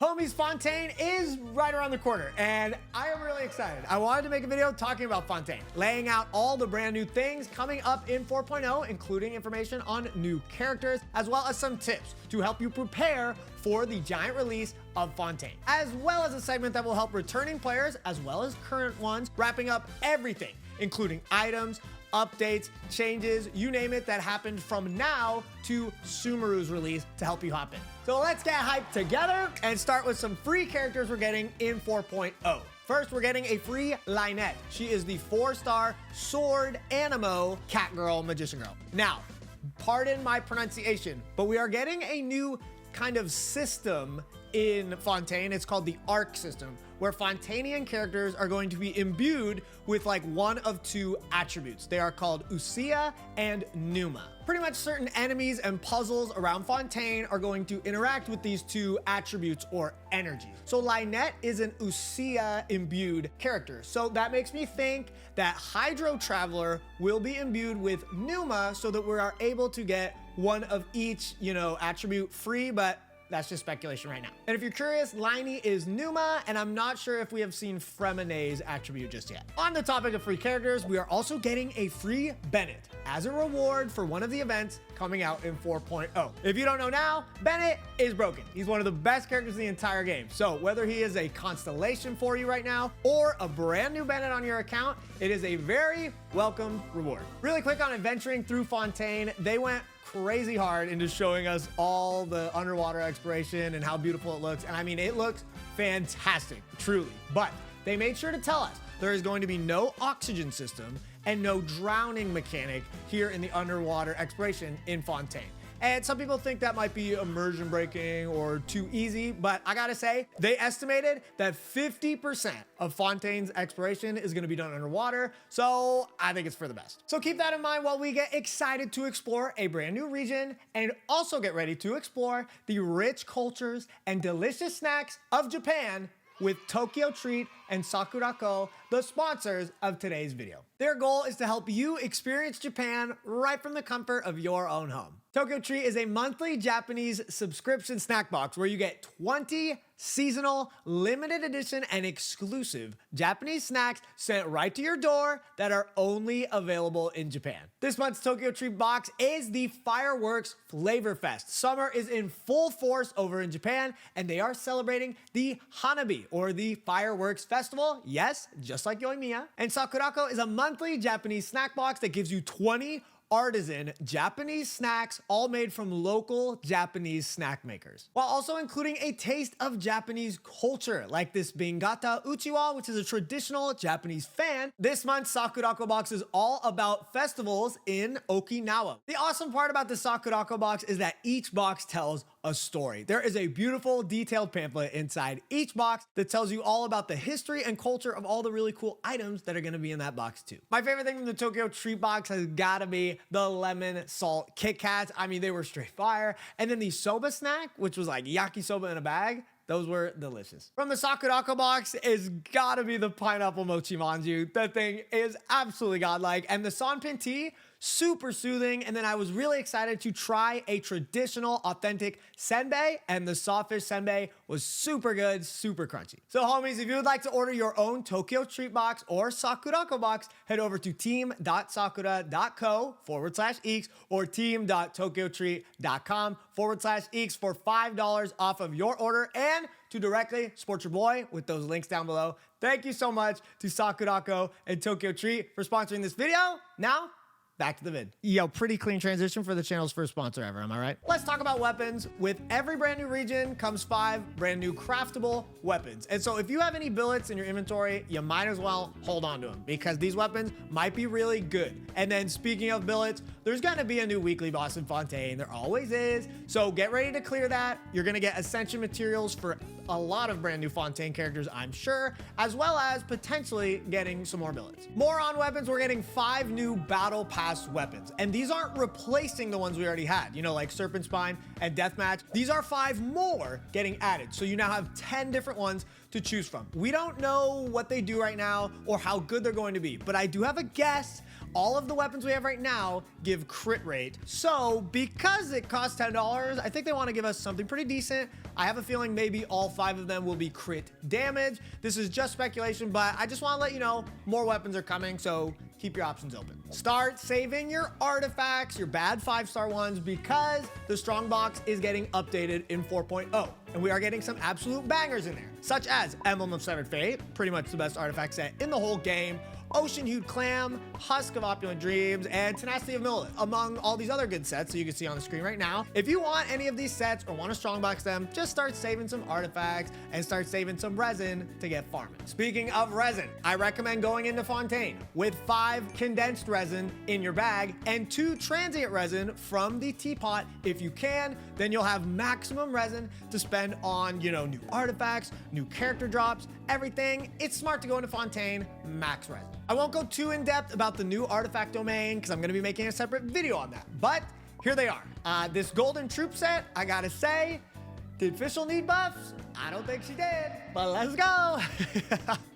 Homies, Fontaine is right around the corner, and I am really excited. I wanted to make a video talking about Fontaine, laying out all the brand new things coming up in 4.0, including information on new characters, as well as some tips to help you prepare for the giant release of Fontaine, as well as a segment that will help returning players, as well as current ones, wrapping up everything, including items, updates, changes, you name it, that happened from now to Sumeru's release to help you hop in. So let's get hyped together and start with some free characters we're getting in 4.0. First, we're getting a free Lynette. She is the 4-star sword animo cat girl magician girl. Now, pardon my pronunciation, but we are getting a new kind of system in Fontaine. It's called the arc system, where Fontainian characters are going to be imbued with like one of two attributes. They are called Ousia and Pneuma. Pretty much certain enemies and puzzles around Fontaine are going to interact with these two attributes or energy. So Lynette is an Ousia imbued character. So that makes me think that Hydro Traveler will be imbued with Pneuma so that we are able to get one of each, attribute free, but that's just speculation right now. And if you're curious, Liney is Pneuma, and I'm not sure if we have seen Fremonet's attribute just yet. On the topic of free characters, we are also getting a free Bennett as a reward for one of the events coming out in 4.0. If you don't know now, Bennett is broken. He's one of the best characters in the entire game. So whether he is a constellation for you right now or a brand new Bennett on your account, it is a very welcome reward. Really quick on adventuring through Fontaine, they went crazy hard into showing us all the underwater exploration and how beautiful it looks. And I mean, it looks fantastic, truly. But they made sure to tell us there is going to be no oxygen system and no drowning mechanic here in the underwater exploration in Fontaine. And some people think that might be immersion breaking or too easy, but I gotta say, they estimated that 50% of Fontaine's exploration is gonna be done underwater, so I think it's for the best. So keep that in mind while we get excited to explore a brand new region and also get ready to explore the rich cultures and delicious snacks of Japan with TokyoTreat and Sakuraco, the sponsors of today's video. Their goal is to help you experience Japan right from the comfort of your own home. TokyoTreat is a monthly Japanese subscription snack box where you get 20 seasonal, limited edition, and exclusive Japanese snacks sent right to your door that are only available in Japan. This month's TokyoTreat box is the Fireworks Flavor Fest. Summer is in full force over in Japan, and they are celebrating the Hanabi, or the Fireworks Festival. Yes, just like Yoimiya. And Sakuraco is a monthly Japanese snack box that gives you 20 artisan Japanese snacks, all made from local Japanese snack makers, while also including a taste of Japanese culture, like this Bingata Uchiwa, which is a traditional Japanese fan. This month's Sakuraco box is all about festivals in Okinawa. The awesome part about the Sakuraco box is that each box tells a story. There is a beautiful detailed pamphlet inside each box that tells you all about the history and culture of all the really cool items that are going to be in that box too. My favorite thing from the TokyoTreat box has got to be the lemon salt Kit Kats. I mean, they were straight fire. And then the soba snack, which was like yakisoba in a bag. Those were delicious. From the Sakuraco box is gotta be the pineapple mochi manju. That thing is absolutely godlike. And the Sanpin tea, super soothing. And then I was really excited to try a traditional, authentic senbei, and the sawfish senbei was super good, super crunchy. So homies, if you would like to order your own TokyoTreat box or Sakuraco box, head over to team.sakura.co/eeks or team.tokyotreat.com/eeks for $5 off of your order and to directly support your boy with those links down below. Thank you so much to Sakuraco and TokyoTreat for sponsoring this video. Now, back to the vid. Yo, pretty clean transition for the channel's first sponsor ever, am I right? Let's talk about weapons. With every brand new region comes 5 brand new craftable weapons. And so if you have any billets in your inventory, you might as well hold on to them because these weapons might be really good. And then speaking of billets, there's gonna be a new weekly boss in Fontaine. There always is. So get ready to clear that. You're gonna get ascension materials for a lot of brand new Fontaine characters, I'm sure, as well as potentially getting some more billets. More on weapons, we're getting 5 new battle pass weapons. And these aren't replacing the ones we already had, like Serpent Spine and Deathmatch. These are 5 more getting added. So you now have 10 different ones to choose from. We don't know what they do right now or how good they're going to be, but I do have a guess all of the weapons we have right now give crit rate. So because it costs $10, I think they want to give us something pretty decent. I have a feeling maybe all 5 of them will be crit damage. This is just speculation, but I just want to let you know more weapons are coming, so keep your options open. Start saving your artifacts, your bad 5-star ones, because the strong box is getting updated in 4.0. And we are getting some absolute bangers in there, such as Emblem of Severed Fate, pretty much the best artifact set in the whole game, Ocean Hued Clam, Husk of Opulent Dreams, and Tenacity of Millet, among all these other good sets that you can see on the screen right now. If you want any of these sets or want to strongbox them, just start saving some artifacts and start saving some resin to get farming. Speaking of resin, I recommend going into Fontaine with 5 condensed resin in your bag and 2 transient resin from the teapot if you can. Then you'll have maximum resin to spend on, new artifacts, new character drops, everything. It's smart to go into Fontaine, max resin. I won't go too in depth about the new artifact domain because I'm going to be making a separate video on that. But here they are. This golden troop set, I gotta say, did Fischl need buffs? I don't think she did, but let's go.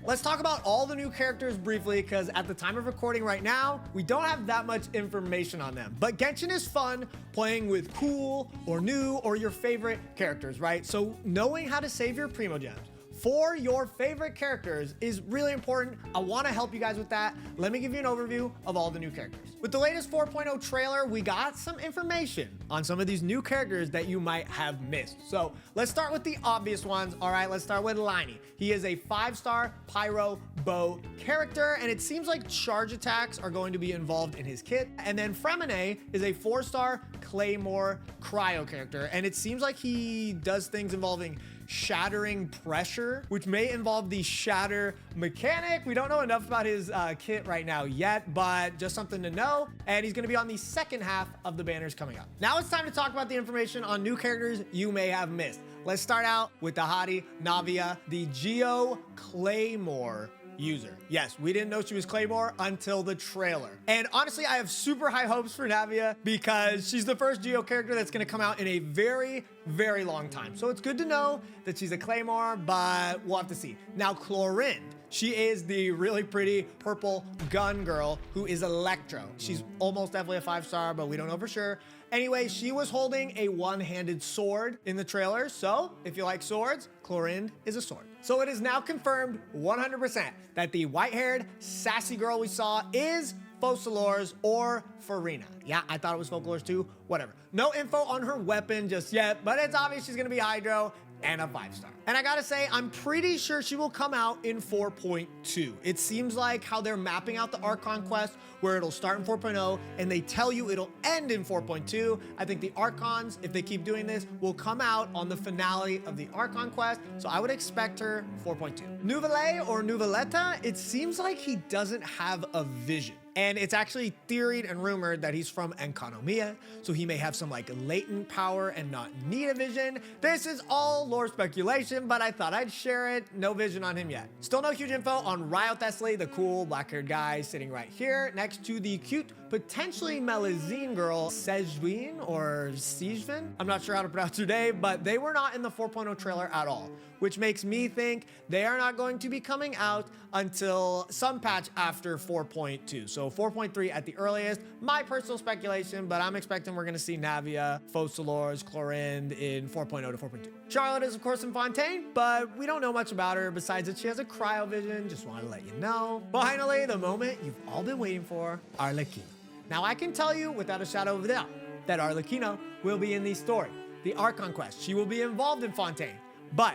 Let's talk about all the new characters briefly, because at the time of recording right now, we don't have that much information on them. But Genshin is fun playing with cool or new or your favorite characters, right? So knowing how to save your Primo Gems for your favorite characters is really important. I want to help you guys with that. Let me give you an overview of all the new characters. With the latest 4.0 trailer, we got some information on some of these new characters that you might have missed. So let's start with the obvious ones. All right, let's start with Liney. He is a 5-star Pyro Bow character, and it seems like charge attacks are going to be involved in his kit. And then Fremine is a 4-star Claymore Cryo character, and it seems like he does things involving shattering pressure, which may involve the shatter mechanic. We don't know enough about his kit right now yet, but just something to know. And he's going to be on the second half of the banners coming up. Now it's time to talk about the information on new characters you may have missed. Let's start out with the hottie Navia, the GO Claymore user. Yes, we didn't know she was Claymore until the trailer. And honestly, I have super high hopes for Navia because she's the first Geo character that's going to come out in a very, very long time. So it's good to know that she's a Claymore, but we'll have to see. Now, Chlorinde. She is the really pretty purple gun girl who is Electro. She's almost definitely a 5-star, but we don't know for sure. Anyway, she was holding a one-handed sword in the trailer. So if you like swords, Chlorinde is a sword. So it is now confirmed 100% that the white-haired sassy girl we saw is Focalors or Farina. Yeah, I thought it was Focalors too, whatever. No info on her weapon just yet, but it's obvious she's gonna be Hydro and a 5-star. And I gotta say, I'm pretty sure she will come out in 4.2. It seems like how they're mapping out the Archon quest, where it'll start in 4.0 and they tell you it'll end in 4.2. I think the Archons, if they keep doing this, will come out on the finale of the Archon quest. So I would expect her 4.2. Nouvelle or Nouvelletta, it seems like he doesn't have a vision. And it's actually theoried and rumored that he's from Enkanomiya, so he may have some like latent power and not need a vision. This is all lore speculation, but I thought I'd share it. No vision on him yet. Still no huge info on Ryo Thessaly, the cool black-haired guy sitting right here next to the cute, potentially Melazine girl, Sejwin or Sejvin. I'm not sure how to pronounce her name, but they were not in the 4.0 trailer at all, which makes me think they are not going to be coming out until some patch after 4.2. So 4.3 at the earliest. My personal speculation, but I'm expecting we're gonna see Navia, Focalors, Chlorinde in 4.0 to 4.2. Charlotte is of course in Fontaine, but we don't know much about her besides that she has a cryo vision. Just wanted to let you know. Finally, the moment you've all been waiting for, Arlecchino. Now I can tell you without a shadow of a doubt that Arlecchino will be in the story, the Archon quest. She will be involved in Fontaine, but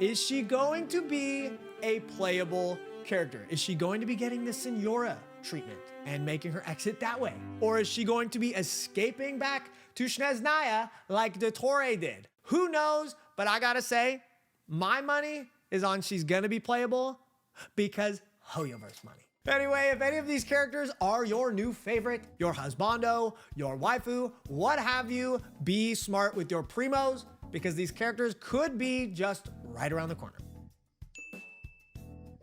is she going to be a playable character? Is she going to be getting the Senora treatment and making her exit that way? Or is she going to be escaping back to Snezhnaya like Dottore did? Who knows? But I gotta say, my money is on she's gonna be playable because Hoyoverse money. Anyway, if any of these characters are your new favorite, your husbando, your waifu, what have you, be smart with your primos because these characters could be just right around the corner.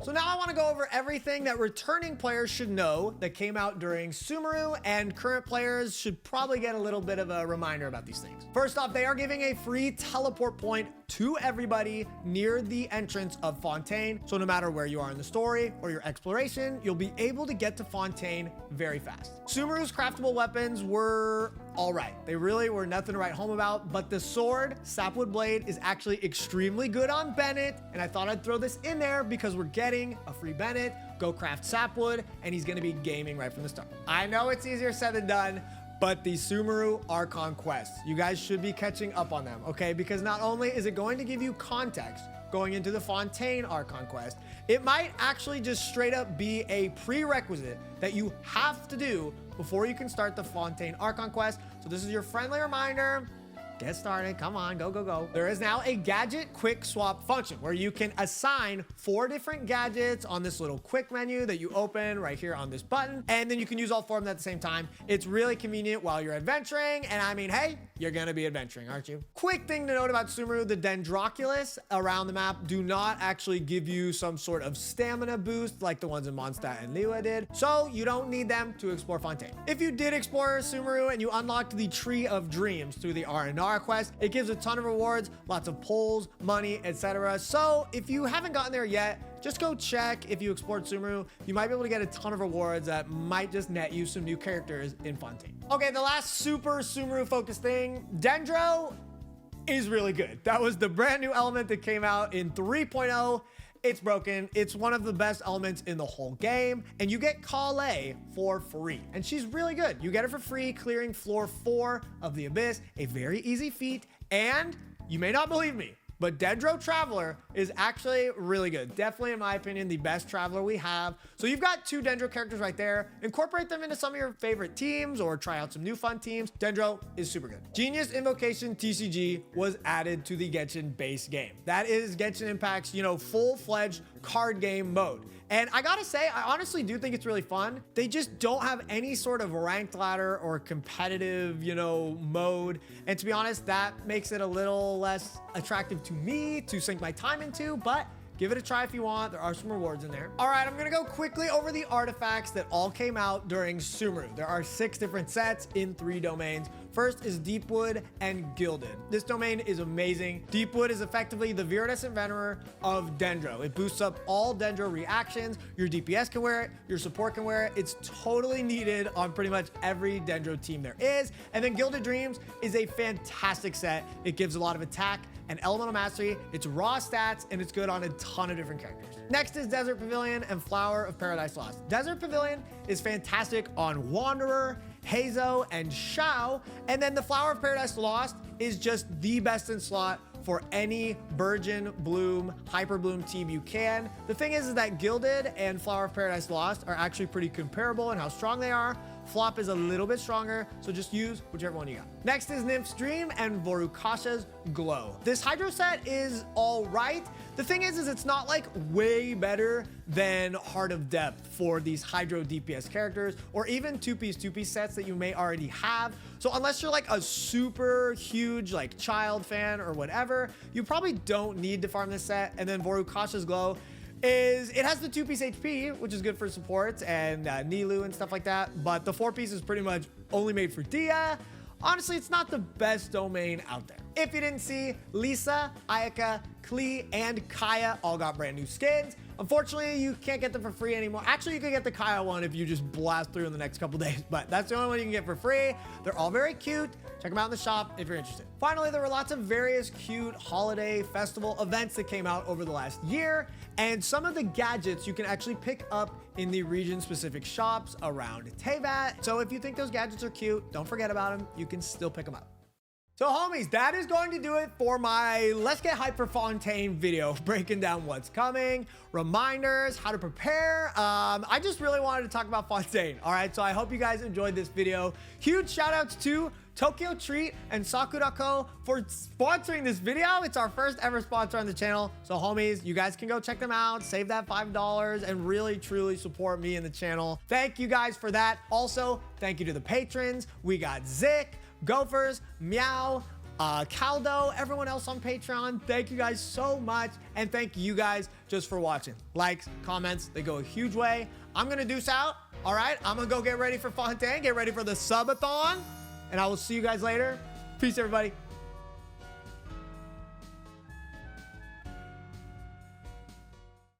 So now I want to go over everything that returning players should know that came out during Sumeru, and current players should probably get a little bit of a reminder about these things. First off, they are giving a free teleport point to everybody near the entrance of Fontaine. So no matter where you are in the story or your exploration, you'll be able to get to Fontaine very fast. Sumeru's craftable weapons were all right. They really were nothing to write home about, but the sword, Sapwood Blade, is actually extremely good on Bennett, and I thought I'd throw this in there because we're getting a free Bennett, go craft Sapwood, and he's gonna be gaming right from the start. I know it's easier said than done, but the Sumeru Archon quests, you guys should be catching up on them, okay? Because not only is it going to give you context going into the Fontaine Archon quest, it might actually just straight up be a prerequisite that you have to do before you can start the Fontaine Archon quest. So this is your friendly reminder. Get started. Come on, go, go, go. There is now a gadget quick swap function where you can assign 4 different gadgets on this little quick menu that you open right here on this button. And then you can use all 4 of them at the same time. It's really convenient while you're adventuring. And I mean, hey, you're gonna be adventuring, aren't you? Quick thing to note about Sumeru, the Dendroculus around the map do not actually give you some sort of stamina boost like the ones in Mondstadt and Liyue did. So you don't need them to explore Fontaine. If you did explore Sumeru and you unlocked the Tree of Dreams through the R&R quest, it gives a ton of rewards, lots of pulls, money, etc. So if you haven't gotten there yet, just go check. If you explored Sumeru, you might be able to get a ton of rewards that might just net you some new characters in Fontaine. Okay, the last super Sumeru focused thing, Dendro is really good. That was the brand new element that came out in 3.0. It's broken. It's one of the best elements in the whole game, and you get Kale for free, and she's really good. You get her for free clearing floor 4 of the Abyss, a very easy feat, and you may not believe me, but Dendro Traveler is actually really good. Definitely, in my opinion, the best Traveler we have. So you've got 2 Dendro characters right there. Incorporate them into some of your favorite teams or try out some new fun teams. Dendro is super good. Genius Invocation TCG was added to the Genshin base game. That is Genshin Impact's, full-fledged card game mode. And I gotta say, I honestly do think it's really fun. They just don't have any sort of ranked ladder or competitive, mode. And to be honest, that makes it a little less attractive to me to sink my time into, but give it a try if you want. There are some rewards in there. All right, I'm gonna go quickly over the artifacts that all came out during Sumeru. There are 6 different sets in 3 domains. First is Deepwood and Gilded. This domain is amazing. Deepwood is effectively the Viridescent Venerer of Dendro. It boosts up all Dendro reactions. Your DPS can wear it, your support can wear it. It's totally needed on pretty much every Dendro team there is. And then Gilded Dreams is a fantastic set. It gives a lot of attack and elemental mastery. It's raw stats, and it's good on a ton of different characters. Next is Desert Pavilion and Flower of Paradise Lost. Desert Pavilion is fantastic on Wanderer, Hazo, and Shao. And then the Flower of Paradise Lost is just the best in slot for any Burgeon, Bloom, Hyper Bloom team you can. The thing is that Gilded and Flower of Paradise Lost are actually pretty comparable in how strong they are. Flop is a little bit stronger, so just use whichever one you got. Next is Nymph's Dream and Vorukasha's Glow. This Hydro set is all right. The thing is it's not like way better than Heart of Depth for these Hydro DPS characters, or even two-piece sets that you may already have. So unless you're like a super huge child fan or whatever, you probably don't need to farm this set. And then Vorukasha's Glow it has the 2-piece HP, which is good for supports and Nilou and stuff like that. But the 4-piece is pretty much only made for Dia. Honestly, it's not the best domain out there. If you didn't see, Lisa, Ayaka, Klee, and Kaya all got brand new skins. Unfortunately, you can't get them for free anymore. Actually, you can get the Kaya one if you just blast through in the next couple days, but that's the only one you can get for free. They're all very cute. Check them out in the shop if you're interested. Finally, there were lots of various cute holiday festival events that came out over the last year, and some of the gadgets you can actually pick up in the region-specific shops around Teyvat. So if you think those gadgets are cute, don't forget about them. You can still pick them up. So homies, that is going to do it for my Let's Get Hype for Fontaine video, breaking down what's coming, reminders, how to prepare. I just really wanted to talk about Fontaine. All right, so I hope you guys enjoyed this video. Huge shout outs to TokyoTreat and Sakuraco for sponsoring this video. It's our first ever sponsor on the channel. So homies, you guys can go check them out, save that $5 and really truly support me and the channel. Thank you guys for that. Also, thank you to the patrons. We got Zik, Gophers, Meow, Caldo, everyone else on Patreon. Thank you guys so much. And thank you guys just for watching. Likes, comments, they go a huge way. I'm going to deuce out. All right. I'm going to go get ready for Fontaine, get ready for the subathon. And I will see you guys later. Peace, everybody.